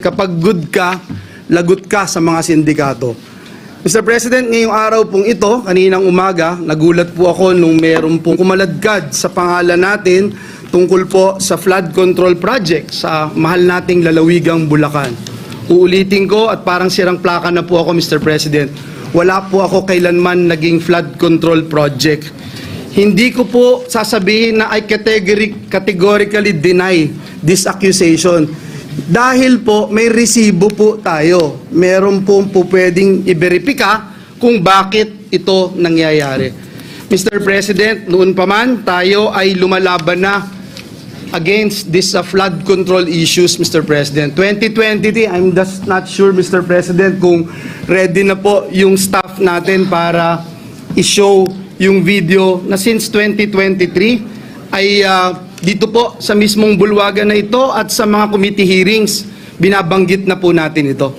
kapag good ka, lagot ka sa mga sindikato. Mr. President, ngayong araw pong ito, kaninang umaga, nagulat po ako nung meron pong kumaladkad sa pangalan natin tungkol po sa flood control project sa mahal nating lalawigang Bulacan. Uulitin ko at parang sirang plaka na po ako, Mr. President. Wala po ako kailanman naging flood control project. Hindi ko po sasabihin na I categorically deny this accusation. Dahil po may resibo po tayo. Meron po pwedeng i-verifika kung bakit ito nangyayari. Mr. President, noon pa man tayo ay lumalaban na against this flood control issues, Mr. President. 2023, I'm just not sure, Mr. President, kung ready na po yung staff natin para i-show yung video na since 2023 ay dito po sa mismong bulwagan na ito at sa mga committee hearings, binabanggit na po natin ito.